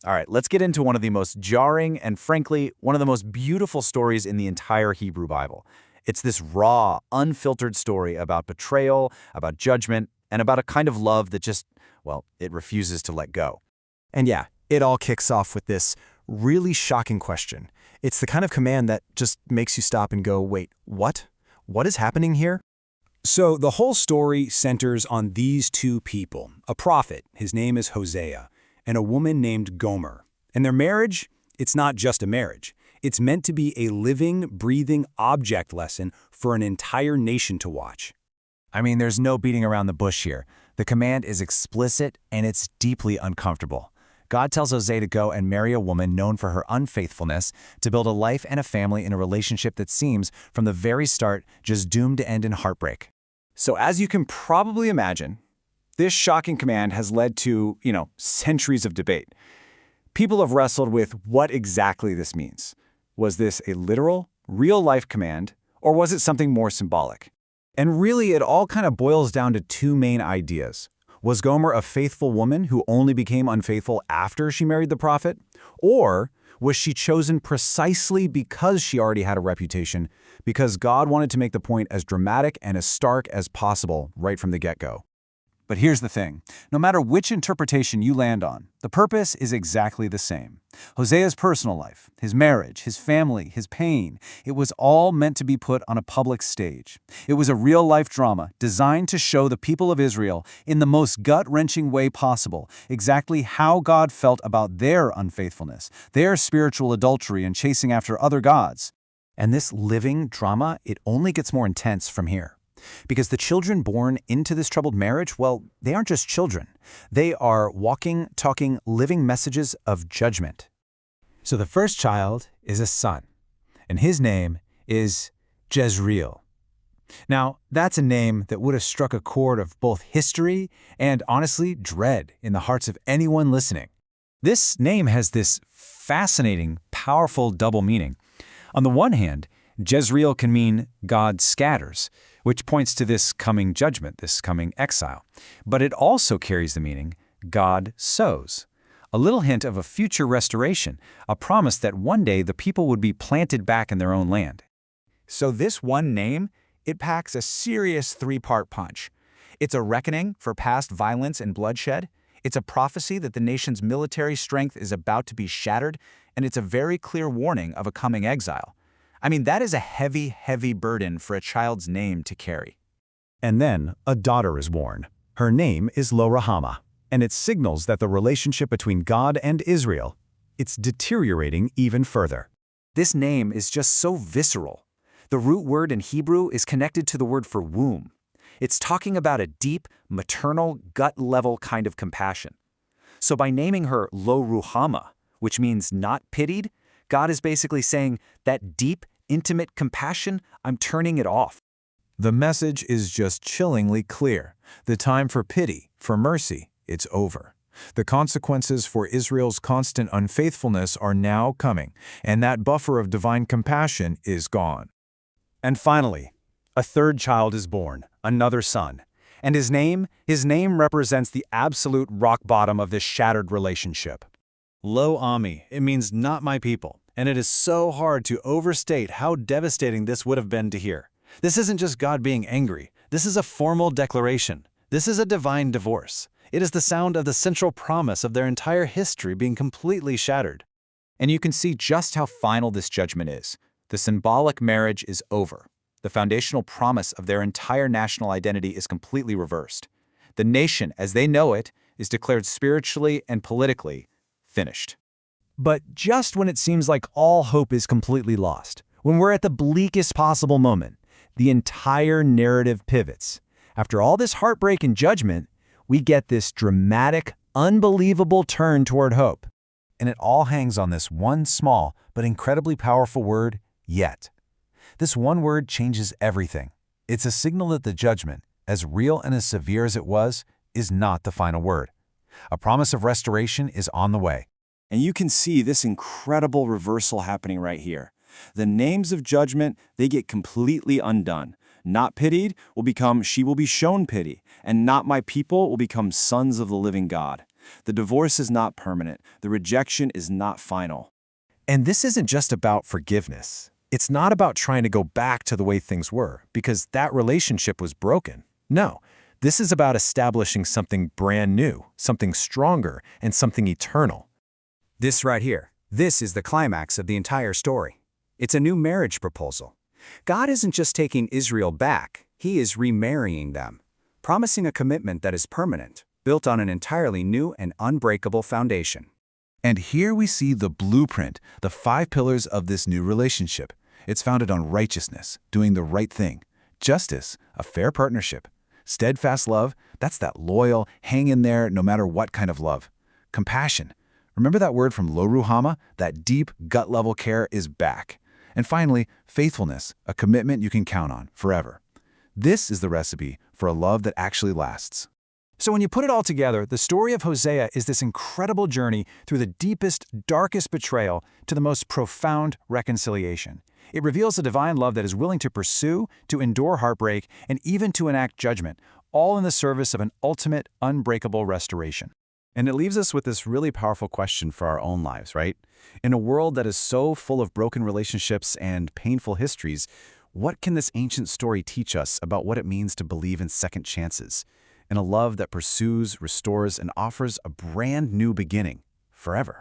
All right, let's get into one of the most jarring and, frankly, one of the most beautiful stories in the entire Hebrew Bible. It's this raw, unfiltered story about betrayal, about judgment, and about a kind of love that just, well, it refuses to let go. And yeah, it all kicks off with this really shocking question. It's the kind of command that just makes you stop and go, wait, what? What is happening here? So the whole story centers on these two people, a prophet, his name is Hosea, and a woman named Gomer. And their marriage, it's not just a marriage. It's meant to be a living, breathing object lesson for an entire nation to watch. I mean, there's no beating around the bush here. The command is explicit and it's deeply uncomfortable. God tells Hosea to go and marry a woman known for her unfaithfulness, to build a life and a family in a relationship that seems, from the very start, just doomed to end in heartbreak. So as you can probably imagine, this shocking command has led to, centuries of debate. People have wrestled with what exactly this means. Was this a literal, real-life command, or was it something more symbolic? And really, it all kind of boils down to two main ideas. Was Gomer a faithful woman who only became unfaithful after she married the prophet? Or was she chosen precisely because she already had a reputation, because God wanted to make the point as dramatic and as stark as possible right from the get-go? But here's the thing. No matter which interpretation you land on, the purpose is exactly the same. Hosea's personal life, his marriage, his family, his pain, it was all meant to be put on a public stage. It was a real-life drama designed to show the people of Israel, in the most gut-wrenching way possible, exactly how God felt about their unfaithfulness, their spiritual adultery and chasing after other gods. And this living drama, it only gets more intense from here. Because the children born into this troubled marriage, well, they aren't just children. They are walking, talking, living messages of judgment. So the first child is a son, and his name is Jezreel. Now, that's a name that would have struck a chord of both history and, honestly, dread in the hearts of anyone listening. This name has this fascinating, powerful double meaning. On the one hand, Jezreel can mean God scatters, which points to this coming judgment, this coming exile. But it also carries the meaning God sows, a little hint of a future restoration, a promise that one day the people would be planted back in their own land. So this one name, it packs a serious three-part punch. It's a reckoning for past violence and bloodshed. It's a prophecy that the nation's military strength is about to be shattered, and it's a very clear warning of a coming exile. I mean, that is a heavy, heavy burden for a child's name to carry. And then a daughter is born. Her name is Lo-Ruhamah, and it signals that the relationship between God and Israel, it's deteriorating even further. This name is just so visceral. The root word in Hebrew is connected to the word for womb. It's talking about a deep, maternal, gut-level kind of compassion. So by naming her Lo-Ruhamah, which means not pitied, God is basically saying that deep, intimate compassion, I'm turning it off. The message is just chillingly clear. The time for pity, for mercy, it's over. The consequences for Israel's constant unfaithfulness are now coming, and that buffer of divine compassion is gone. And finally, a third child is born, another son. And his name represents the absolute rock bottom of this shattered relationship. Lo-Ami, it means not my people, and it is so hard to overstate how devastating this would have been to hear. This isn't just God being angry. This is a formal declaration. This is a divine divorce. It is the sound of the central promise of their entire history being completely shattered. And you can see just how final this judgment is. The symbolic marriage is over. The foundational promise of their entire national identity is completely reversed. The nation, as they know it, is declared spiritually and politically finished. But just when it seems like all hope is completely lost, when we're at the bleakest possible moment, the entire narrative pivots. After all this heartbreak and judgment, we get this dramatic, unbelievable turn toward hope. And it all hangs on this one small but incredibly powerful word, yet. This one word changes everything. It's a signal that the judgment, as real and as severe as it was, is not the final word. A promise of restoration is on the way. And you can see this incredible reversal happening right here. The names of judgment, they get completely undone. Not pitied will become she will be shown pity, and not my people will become sons of the living God. The divorce is not permanent. The rejection is not final. And this isn't just about forgiveness. It's not about trying to go back to the way things were, because that relationship was broken. No, this is about establishing something brand new, something stronger, and something eternal. This right here, this is the climax of the entire story. It's a new marriage proposal. God isn't just taking Israel back, He is remarrying them, promising a commitment that is permanent, built on an entirely new and unbreakable foundation. And here we see the blueprint, the 5 pillars of this new relationship. It's founded on righteousness, doing the right thing, justice, a fair partnership, steadfast love, that's that loyal, hang in there no matter what kind of love, compassion. Remember that word from Lo Ruhama? That deep, gut-level care is back. And finally, faithfulness, a commitment you can count on forever. This is the recipe for a love that actually lasts. So when you put it all together, the story of Hosea is this incredible journey through the deepest, darkest betrayal to the most profound reconciliation. It reveals a divine love that is willing to pursue, to endure heartbreak, and even to enact judgment, all in the service of an ultimate, unbreakable restoration. And it leaves us with this really powerful question for our own lives, right? In a world that is so full of broken relationships and painful histories, what can this ancient story teach us about what it means to believe in second chances, in a love that pursues, restores, and offers a brand new beginning, forever?